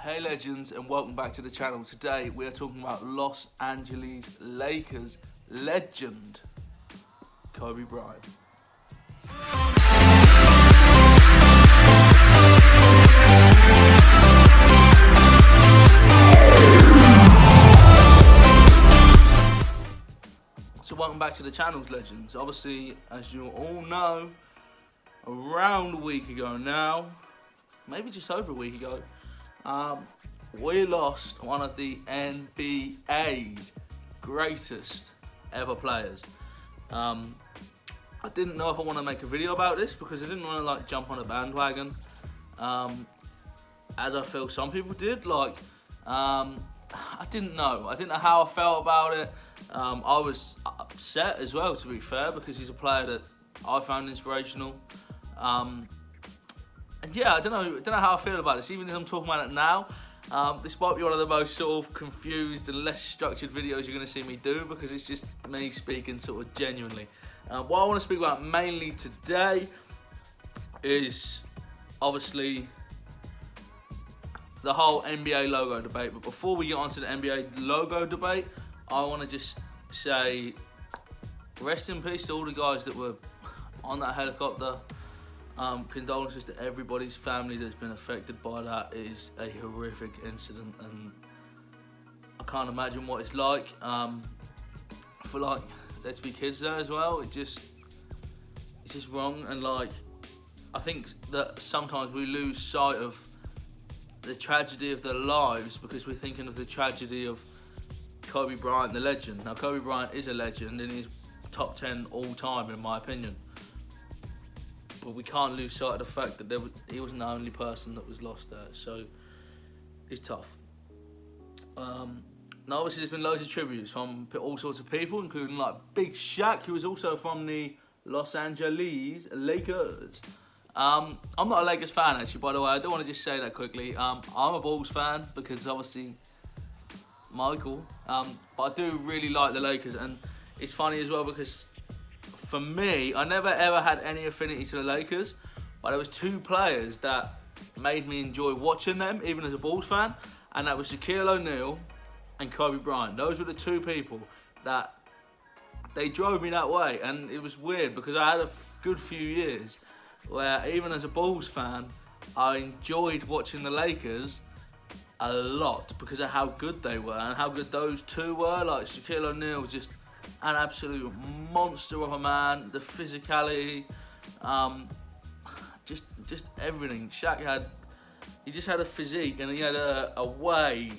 Hey legends, and welcome back to the channel. Today we are talking about Los Angeles Lakers legend Kobe Bryant. So welcome back to the channel's legends. Obviously, as you all know, around a week ago now, maybe just over a week ago, we lost one of the NBA's greatest ever players. I didn't know if I want to make a video about this because I didn't want to jump on a bandwagon, as I feel some people did. I didn't know how I felt about it. I was upset as well, to be fair, because he's a player that I found inspirational. And yeah, I don't know how I feel about this. Even as I'm talking about it now, this might be one of the most sort of confused and less structured videos you're going to see me do, because it's just me speaking sort of genuinely. What I want to speak about mainly today is obviously the whole NBA logo debate. But before we get onto the NBA logo debate, I want to just say rest in peace to all the guys that were on that helicopter. Condolences to everybody's family that's been affected by that. It is a horrific incident, and I can't imagine what it's like for there to be kids there as well. It's just wrong, and I think that sometimes we lose sight of the tragedy of their lives because we're thinking of the tragedy of Kobe Bryant, the legend. Now, Kobe Bryant is a legend and he's top 10 all time in my opinion. But we can't lose sight of the fact that he wasn't the only person that was lost there, so it's tough. Now obviously there's been loads of tributes from all sorts of people, including Big Shaq, who was also from the Los Angeles Lakers. I'm not a Lakers fan actually, by the way. I don't want to just say that quickly. I'm a Bulls fan because obviously Michael, but I do really like the Lakers, and it's funny as well because for me, I never ever had any affinity to the Lakers, but there was two players that made me enjoy watching them, even as a Bulls fan, and that was Shaquille O'Neal and Kobe Bryant. Those were the two people that they drove me that way, and it was weird because I had a good few years where even as a Bulls fan, I enjoyed watching the Lakers a lot because of how good they were and how good those two were. Shaquille O'Neal was just an absolute monster of a man. The physicality, just everything. Shaq just had a physique, and he had a way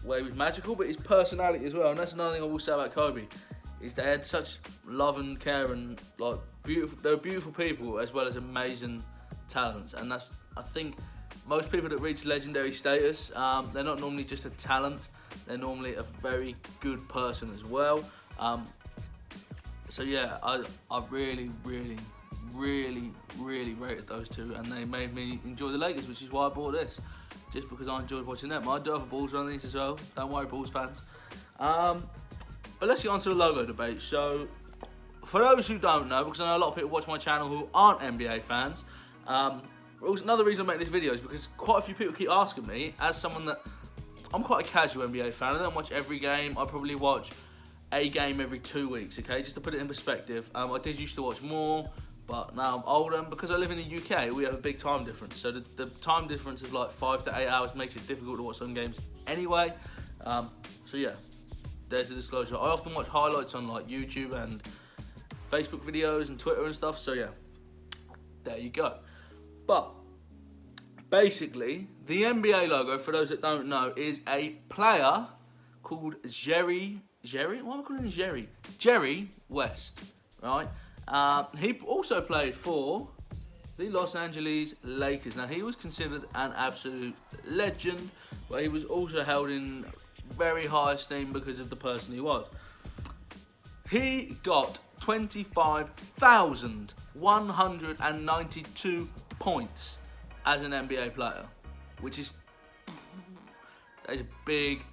where he was magical, but his personality as well. And that's another thing I will say about Kobe, is they had such love and care, and beautiful. They were beautiful people as well as amazing talents. And that's, I think, most people that reach legendary status, they're not normally just a talent. They're normally a very good person as well. So yeah, I really rated those two, and they made me enjoy the Lakers, which is why I bought this, just because I enjoyed watching them. I do have a Bulls on these as well, don't worry Bulls fans. But let's get on to the logo debate. So for those who don't know, because I know a lot of people watch my channel who aren't NBA fans, another reason I make this video is because quite a few people keep asking me, as someone that, I'm quite a casual NBA fan. I don't watch every game. I probably watch a game every 2 weeks, okay? Just to put it in perspective. I did used to watch more, but now I'm older, and because I live in the UK, we have a big time difference. So the time difference of 5 to 8 hours makes it difficult to watch some games anyway. So yeah, there's the disclosure. I often watch highlights on YouTube and Facebook videos and Twitter and stuff, so yeah, there you go. But basically, the NBA logo, for those that don't know, is a player called Jerry? Why am I calling him Jerry? Jerry West, right? He also played for the Los Angeles Lakers. Now, he was considered an absolute legend, but he was also held in very high esteem because of the person he was. He got 25,192 points as an NBA player, which is a big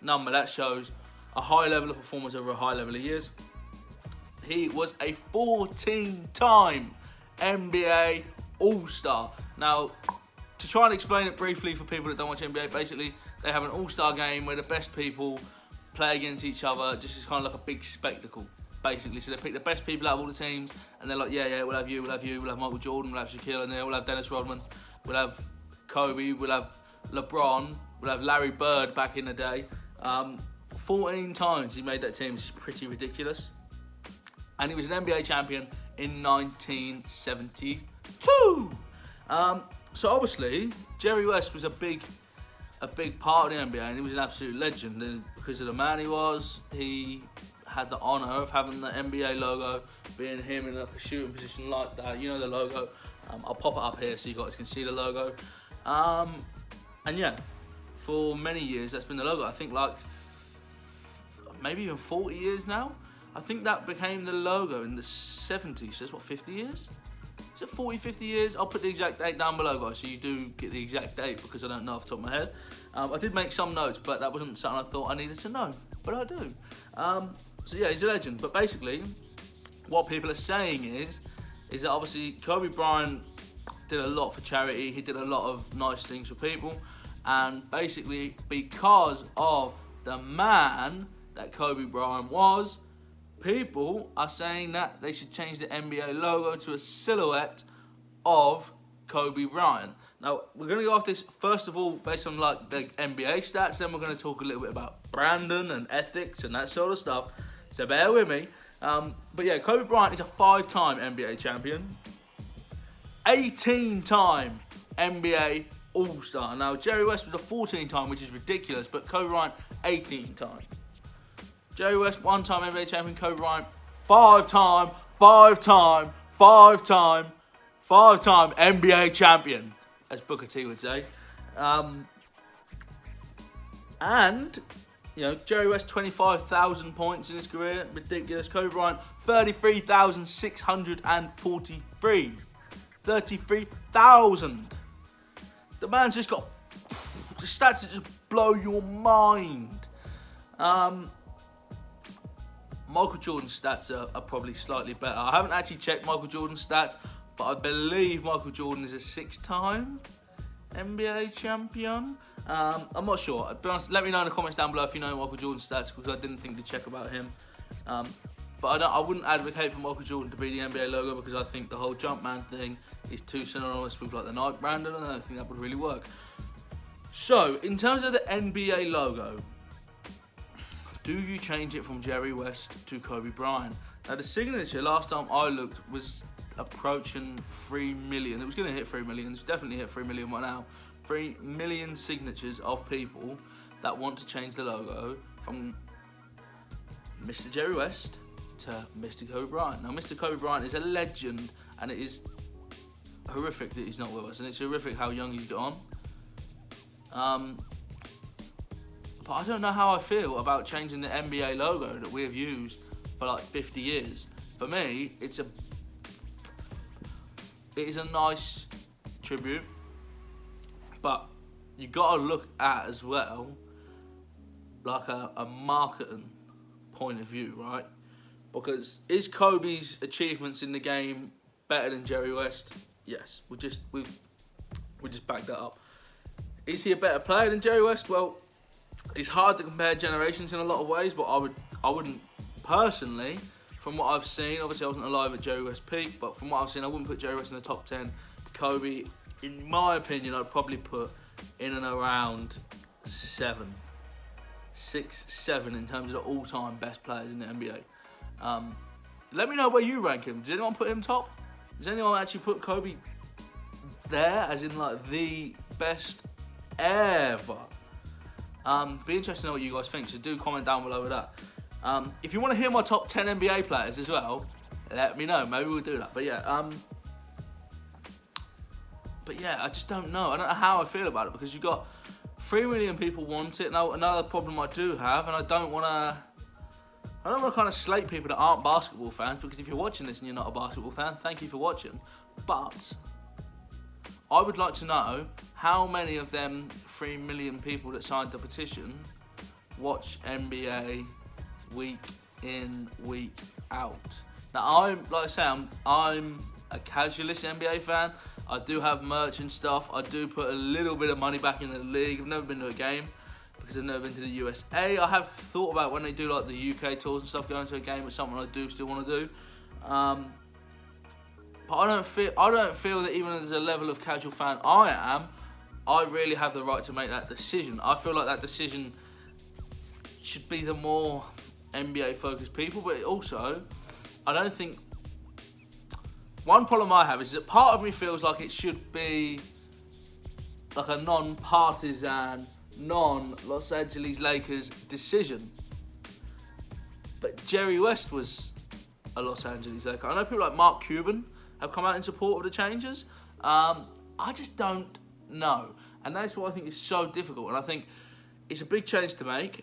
number. That shows a high level of performance over a high level of years. He was a 14-time NBA All-Star. Now, to try and explain it briefly for people that don't watch NBA, basically they have an all-star game where the best people play against each other, just as kind of like a big spectacle, basically. So they pick the best people out of all the teams, and they're like, yeah, we'll have you, we'll have Michael Jordan, we'll have Shaquille O'Neal, we'll have Dennis Rodman, we'll have Kobe, we'll have LeBron, we'll have Larry Bird back in the day. 14 times he made that team, which is pretty ridiculous. And he was an NBA champion in 1972. So obviously, Jerry West was a big part of the NBA, and he was an absolute legend. And because of the man he was, he had the honour of having the NBA logo being him in like a shooting position like that. You know the logo. I'll pop it up here so you guys can see the logo. And yeah, for many years that's been the logo. I think like maybe even 40 years now. I think that became the logo in the 70s. So that's what, 50 years? Is it 40, 50 years? I'll put the exact date down below, guys, so you do get the exact date, because I don't know off the top of my head. I did make some notes, but that wasn't something I thought I needed to know, but I do. So yeah, he's a legend. But basically, what people are saying is that obviously Kobe Bryant did a lot for charity. He did a lot of nice things for people, and basically because of the man that Kobe Bryant was, people are saying that they should change the NBA logo to a silhouette of Kobe Bryant. Now, we're going to go off this, first of all, based on like the NBA stats, then we're going to talk a little bit about Brandon and ethics and that sort of stuff, so bear with me. But yeah, Kobe Bryant is a 5-time NBA champion, 18-time NBA All-Star. Now, Jerry West was a 14-time, which is ridiculous, but Kobe Bryant, 18-time. Jerry West, 1-time NBA champion. Kobe Bryant, 5-time NBA champion, as Booker T would say. And, you know, Jerry West, 25,000 points in his career, ridiculous. Kobe Bryant, 33,643. 33,000. The man's just got the stats that just blow your mind. Michael Jordan's stats are probably slightly better. I haven't actually checked Michael Jordan's stats, but I believe Michael Jordan is a 6-time NBA champion. I'm not sure. To be honest, let me know in the comments down below if you know Michael Jordan's stats, because I didn't think to check about him. But I wouldn't advocate for Michael Jordan to be the NBA logo, because I think the whole Jumpman thing is too synonymous with like the Nike brand, and I don't think that would really work. So, in terms of the NBA logo, do you change it from Jerry West to Kobe Bryant? Now, the signature, last time I looked, was approaching 3 million. It was going to hit 3 million. It's definitely hit 3 million right now. 3 million signatures of people that want to change the logo from Mr. Jerry West to Mr. Kobe Bryant. Now, Mr. Kobe Bryant is a legend, and it is horrific that he's not with us, and it's horrific how young he's got on. But I don't know how I feel about changing the NBA logo that we have used for like 50 years. For me, it is a nice tribute, but you got to look at as well like a marketing point of view, right? Because is Kobe's achievements in the game better than Jerry West? Yes, we just back that up. Is he a better player than Jerry West? Well, it's hard to compare generations in a lot of ways, but I wouldn't personally, from what I've seen. Obviously, I wasn't alive at Jerry West's peak, but from what I've seen, I wouldn't put Jerry West in the top 10. Kobe, in my opinion, I'd probably put in and around 6, 7 in terms of the all-time best players in the NBA. Let me know where you rank him. Does anyone put him top? Does anyone actually put Kobe there, as in like the best ever? Be interested to know what you guys think, so do comment down below with that. If you want to hear my top 10 NBA players as well, let me know. Maybe we'll do that. But yeah, I just don't know. I don't know how I feel about it, because you've got 3 million people want it. Now, another problem I do have, and I don't want to kind of slate people that aren't basketball fans, because if you're watching this and you're not a basketball fan, thank you for watching. But I would like to know how many of them 3 million people that signed the petition watch NBA week in, week out. Now, I'm a casualist NBA fan. I do have merch and stuff. I do put a little bit of money back in the league. I've never been to a game because I've never been to the USA. I have thought about when they do like the UK tours and stuff, going to a game. It's something I do still want to do. But I don't feel that even as a level of casual fan I am, I really have the right to make that decision. I feel like that decision should be the more NBA focused people, but also I don't think. One problem I have is that part of me feels like it should be like a non-partisan, non-Los Angeles Lakers decision. But Jerry West was a Los Angeles Laker. I know people like Mark Cuban have come out in support of the changes. I just don't know. And that's why I think it's so difficult. And I think it's a big change to make.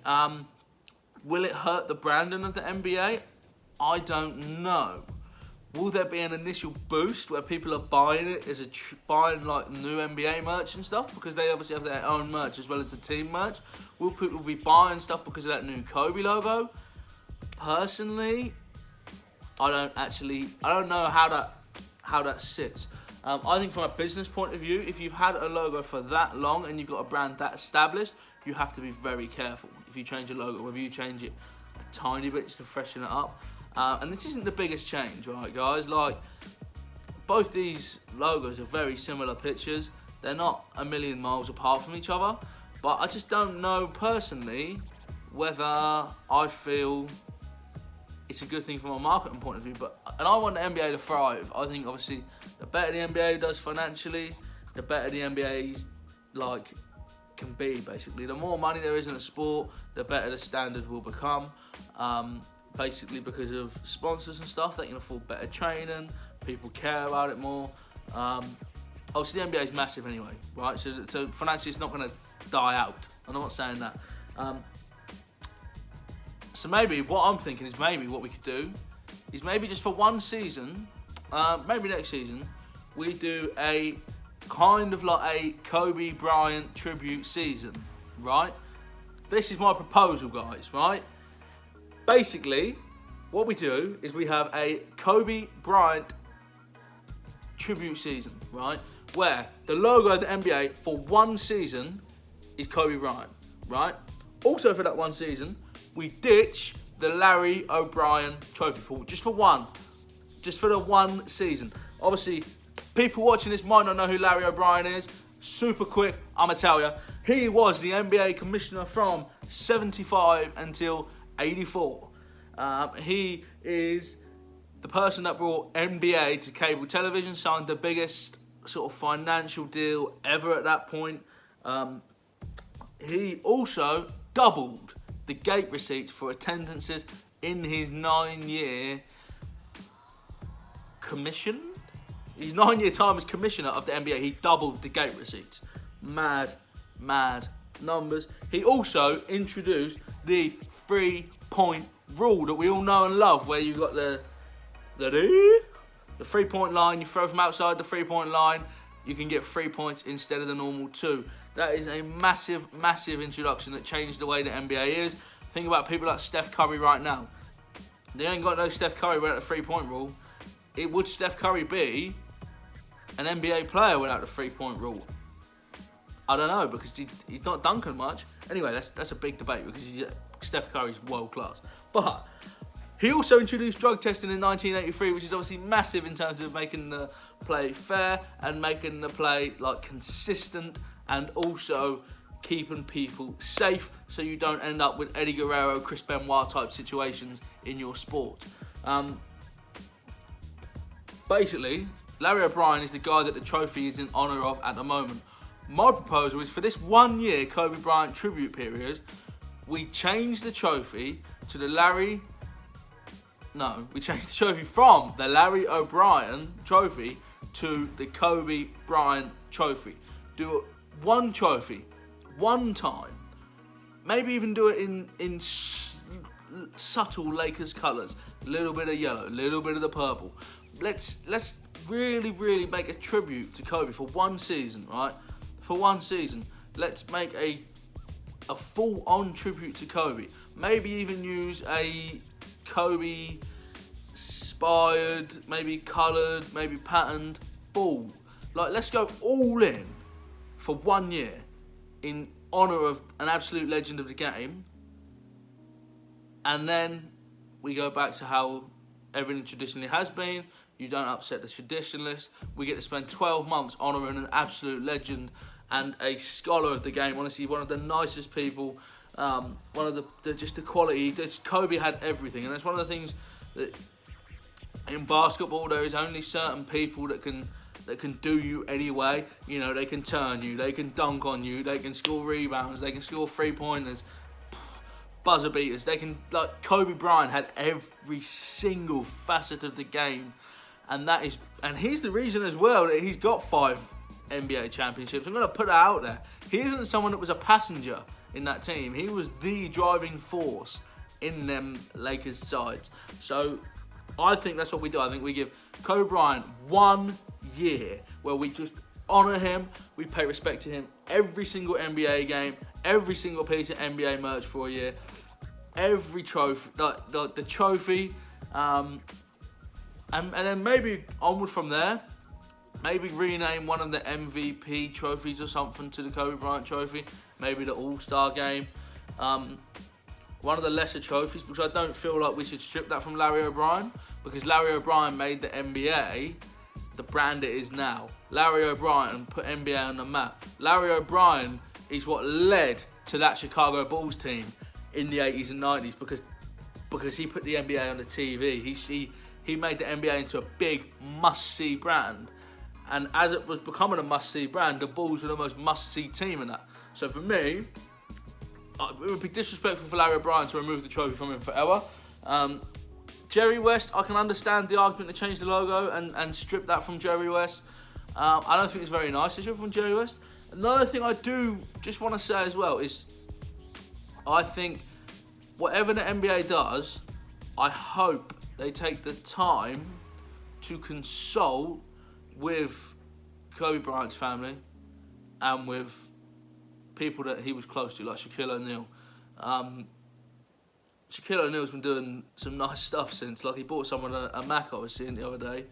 Will it hurt the branding of the NBA? I don't know. Will there be an initial boost where people are buying it as buying like new NBA merch and stuff because they obviously have their own merch as well as the team merch? Will people be buying stuff because of that new Kobe logo? Personally, I don't know how that sits. I think from a business point of view, if you've had a logo for that long and you've got a brand that established, you have to be very careful if you change a logo, whether you change it a tiny bit just to freshen it up. And this isn't the biggest change, right, guys? Like, both these logos are very similar pictures. They're not a million miles apart from each other. But I just don't know personally whether I feel it's a good thing from a marketing point of view. And I want the NBA to thrive. I think, obviously, the better the NBA does financially, the better the NBA can be, basically. The more money there is in a sport, the better the standard will become. Basically because of sponsors and stuff, they can afford better training, people care about it more. Obviously the NBA is massive anyway, right? So financially it's not going to die out. I'm not saying that. So maybe what I'm thinking is maybe what we could do is maybe just for one season, maybe next season, we do a kind of like a Kobe Bryant tribute season, right? This is my proposal, guys, right? Basically, what we do is we have a Kobe Bryant tribute season, right? Where the logo of the NBA for one season is Kobe Bryant, right? Also for that one season, we ditch the Larry O'Brien trophy just for the one season. Obviously, people watching this might not know who Larry O'Brien is. Super quick, I'ma tell you. He was the NBA commissioner from 75 until 84. He is the person that brought NBA to cable television, signed the biggest sort of financial deal ever at that point. He also doubled the gate receipts for attendances in his 9-year commission. His 9-year time as commissioner of the NBA, he doubled the gate receipts. Mad numbers. He also introduced the 3-point rule that we all know and love, where you've got the 3-point line. You throw from outside the 3-point line, you can get 3 points instead of the normal 2. That is a massive introduction that changed the way the NBA is. Think about people like Steph Curry right now. They ain't got no Steph Curry without the 3-point rule. Would Steph Curry be an NBA player without the 3-point rule? I don't know, because he's not dunking much. Anyway, that's a big debate because Steph Curry's world class. But he also introduced drug testing in 1983, which is obviously massive in terms of making the play fair and making the play consistent, and also keeping people safe so you don't end up with Eddie Guerrero, Chris Benoit type situations in your sport. Basically, Larry O'Brien is the guy that the trophy is in honour of at the moment. My proposal is for this 1 year Kobe Bryant tribute period, we change the trophy to we change the trophy from the Larry O'Brien trophy to the Kobe Bryant trophy. Do one trophy, one time. Maybe even do it in subtle Lakers colours. A little bit of yellow, a little bit of the purple. Let's really make a tribute to Kobe for one season, right? For one season, let's make a full-on tribute to Kobe. Maybe even use a Kobe-inspired, maybe coloured, maybe patterned ball. Like, let's go all in for 1 year in honour of an absolute legend of the game. And then we go back to how everything traditionally has been. You don't upset the traditionalists. We get to spend 12 months honouring an absolute legend and a scholar of the game. Honestly, one of the nicest people. One of just the quality. Kobe had everything, and that's one of the things that in basketball there is only certain people that can do you anyway. You know, they can turn you, they can dunk on you, they can score rebounds, they can score 3-pointers, buzzer beaters. They can, like, Kobe Bryant had every single facet of the game, and he's the reason as well that he's got 5 NBA championships. I'm gonna put that out there. He isn't someone that was a passenger in that team. He was the driving force in them Lakers sides. So I think that's what we do. I think we give Kobe Bryant 1 year where we just honour him. We pay respect to him every single NBA game, every single piece of NBA merch for a year, every trophy, the trophy, and then maybe onward from there. Maybe rename one of the MVP trophies or something to the Kobe Bryant trophy. Maybe the All-Star game. One of the lesser trophies, because I don't feel like we should strip that from Larry O'Brien, because Larry O'Brien made the NBA the brand it is now. Larry O'Brien put NBA on the map. Larry O'Brien is what led to that Chicago Bulls team in the 80s and 90s, because he put the NBA on the TV. He made the NBA into a big must-see brand. And as it was becoming a must-see brand, the Bulls were the most must-see team in that. So for me, it would be disrespectful for Larry O'Brien to remove the trophy from him forever. Jerry West, I can understand the argument to change the logo and strip that from Jerry West. I don't think it's very nice to strip from Jerry West. Another thing I do just want to say as well is, I think whatever the NBA does, I hope they take the time to consult with Kobe Bryant's family and with people that he was close to, like Shaquille O'Neal. Shaquille O'Neal's been doing some nice stuff since. Like, he bought someone a Mac, I was seeing the other day,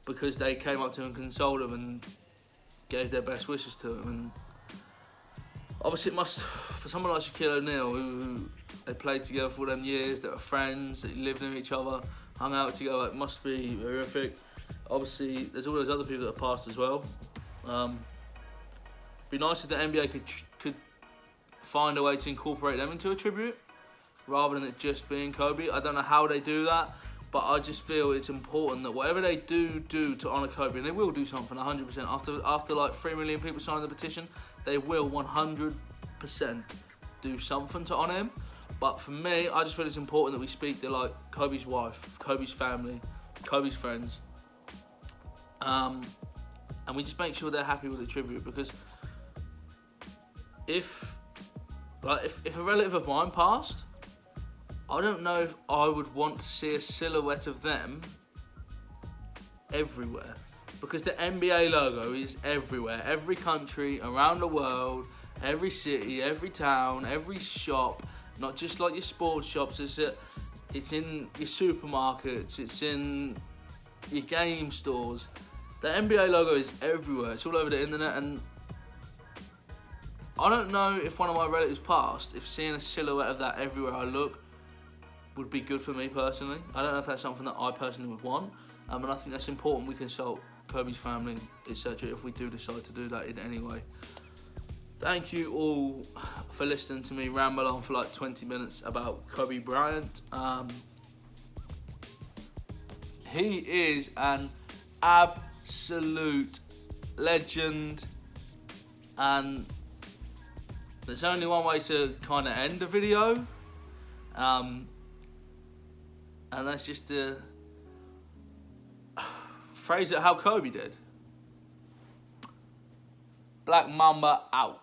because they came up to him and consoled him and gave their best wishes to him. And obviously it must, for someone like Shaquille O'Neal, who they played together for all them years, they were friends, they lived with each other, hung out together, it must be horrific. Obviously, there's all those other people that have passed as well. Be nice if the NBA could find a way to incorporate them into a tribute, rather than it just being Kobe. I don't know how they do that, but I just feel it's important that whatever they do to honour Kobe, and they will do something 100%. After like 3 million people sign the petition, they will 100% do something to honour him. But for me, I just feel it's important that we speak to, like, Kobe's wife, Kobe's family, Kobe's friends, and we just make sure they're happy with the tribute. Because if a relative of mine passed, I don't know if I would want to see a silhouette of them everywhere, because the NBA logo is everywhere. Every country around the world, every city, every town, every shop, not just like your sports shops. It's in your supermarkets, it's in your game stores. The NBA logo is everywhere. It's all over the internet, and I don't know if one of my relatives passed, if seeing a silhouette of that everywhere I look would be good for me personally. I don't know if that's something that I personally would want, and I think that's important. We consult Kobe's family, etc., if we do decide to do that in any way. Thank you all for listening to me ramble on for like 20 minutes about Kobe Bryant. He is an absolute legend, and there's only one way to kind of end the video, and that's just to phrase it how Kobe did. Black Mamba out.